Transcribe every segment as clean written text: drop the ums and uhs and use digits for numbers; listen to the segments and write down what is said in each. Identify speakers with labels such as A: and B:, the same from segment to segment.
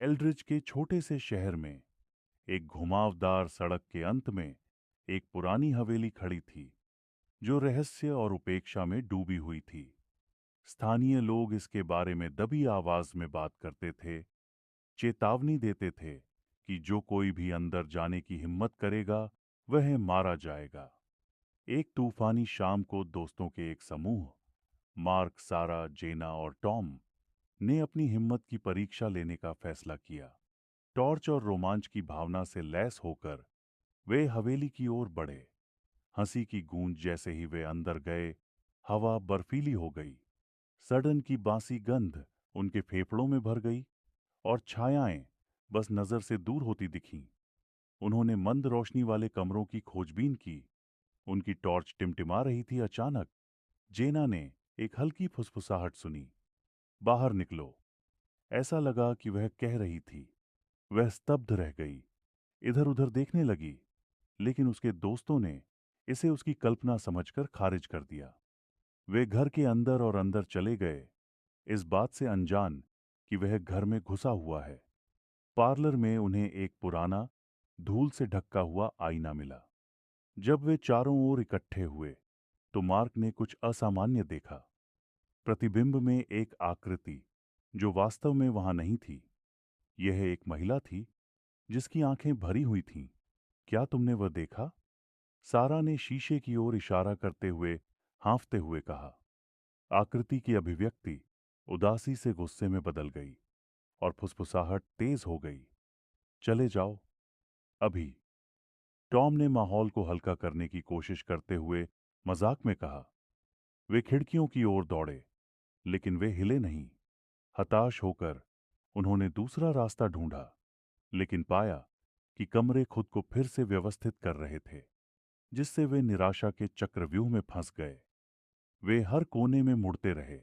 A: Aldrich के छोटे से शहर में एक घुमावदार सड़क के अंत में एक पुरानी हवेली खड़ी थी जो रहस्य और उपेक्षा में डूबी हुई थी। स्थानीय लोग इसके बारे में दबी आवाज में बात करते थे, चेतावनी देते थे कि जो कोई भी अंदर जाने की हिम्मत करेगा वह मारा जाएगा। एक तूफानी शाम को दोस्तों के एक समूह, मार्क, सारा, जेना और टॉम, ने अपनी हिम्मत की परीक्षा लेने का फैसला किया। टॉर्च और रोमांच की भावना से लैस होकर वे हवेली की ओर बढ़े। हंसी की गूंज जैसे ही वे अंदर गए, हवा बर्फीली हो गई। सडन की बासी गंध उनके फेफड़ों में भर गई और छायाएं बस नजर से दूर होती दिखीं। उन्होंने मंद रोशनी वाले कमरों की खोजबीन की। उनकी टॉर्च टिमटिमा रही थी। अचानक जेना ने एक हल्की फुसफुसाहट सुनी, बाहर निकलो। ऐसा लगा कि वह कह रही थी। वह स्तब्ध रह गई, इधर उधर देखने लगी, लेकिन उसके दोस्तों ने इसे उसकी कल्पना समझकर खारिज कर दिया। वे घर के अंदर और अंदर चले गए, इस बात से अनजान कि वह घर में घुसा हुआ है। पार्लर में उन्हें एक पुराना, धूल से ढका हुआ आईना मिला। जब वे चारों ओर इकट्ठे हुए तो मार्क ने कुछ असामान्य देखा। प्रतिबिंब में एक आकृति जो वास्तव में वहां नहीं थी। यह एक महिला थी जिसकी आंखें भरी हुई थीं। क्या तुमने वह देखा? सारा ने शीशे की ओर इशारा करते हुए हांफते हुए कहा। आकृति की अभिव्यक्ति उदासी से गुस्से में बदल गई और फुसफुसाहट तेज हो गई। चले जाओ अभी। टॉम ने माहौल को हल्का करने की कोशिश करते हुए मजाक में कहा। वे खिड़कियों की ओर दौड़े, लेकिन वे हिले नहीं। हताश होकर उन्होंने दूसरा रास्ता ढूंढा, लेकिन पाया कि कमरे खुद को फिर से व्यवस्थित कर रहे थे, जिससे वे निराशा के चक्रव्यूह में फंस गए। वे हर कोने में मुड़ते रहे।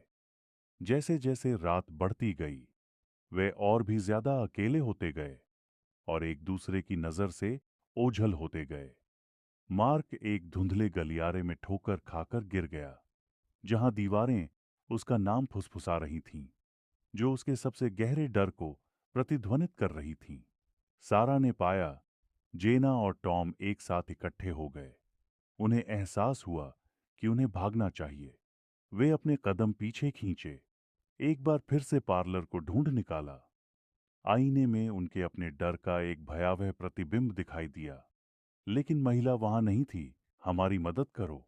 A: जैसे जैसे रात बढ़ती गई, वे और भी ज्यादा अकेले होते गए और एक दूसरे की नजर से ओझल होते गए। मार्क एक धुंधले गलियारे में ठोकर खाकर गिर गया, जहां दीवारें उसका नाम फुसफुसा रही थीं, जो उसके सबसे गहरे डर को प्रतिध्वनित कर रही थीं। सारा ने पाया जेना और टॉम एक साथ इकट्ठे हो गए। उन्हें एहसास हुआ कि उन्हें भागना चाहिए। वे अपने कदम पीछे खींचे, एक बार फिर से पार्लर को ढूंढ निकाला। आईने में उनके अपने डर का एक भयावह प्रतिबिंब दिखाई दिया, लेकिन महिला वहां नहीं थी। हमारी मदद करो,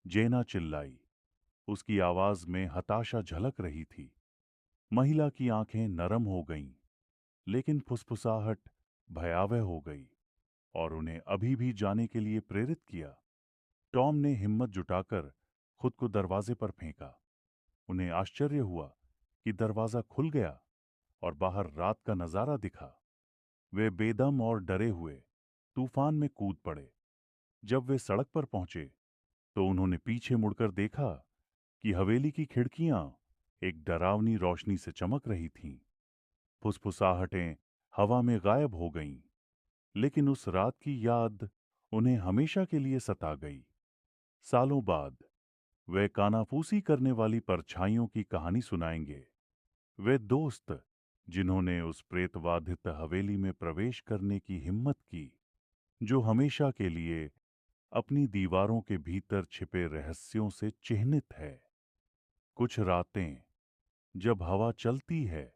A: जेना चिल्लाई। उसकी आवाज में हताशा झलक रही थी। महिला की आंखें नरम हो गईं, लेकिन फुसफुसाहट भयावह हो गई और उन्हें अभी भी जाने के लिए प्रेरित किया। टॉम ने हिम्मत जुटाकर खुद को दरवाजे पर फेंका। उन्हें आश्चर्य हुआ कि दरवाजा खुल गया और बाहर रात का नजारा दिखा। वे बेदम और डरे हुए तूफान में कूद पड़े। जब वे सड़क पर पहुंचे तो उन्होंने पीछे मुड़कर देखा कि हवेली की खिड़कियां एक डरावनी रोशनी से चमक रही थीं। फुसफुसाहटें हवा में गायब हो गईं, लेकिन उस रात की याद उन्हें हमेशा के लिए सता गई। सालों बाद वे कानाफूसी करने वाली परछाइयों की कहानी सुनाएंगे। वे दोस्त जिन्होंने उस प्रेतवाधित हवेली में प्रवेश करने की हिम्मत की, जो हमेशा के लिए अपनी दीवारों के भीतर छिपे रहस्यों से चिह्नित है। कुछ रातें जब हवा चलती है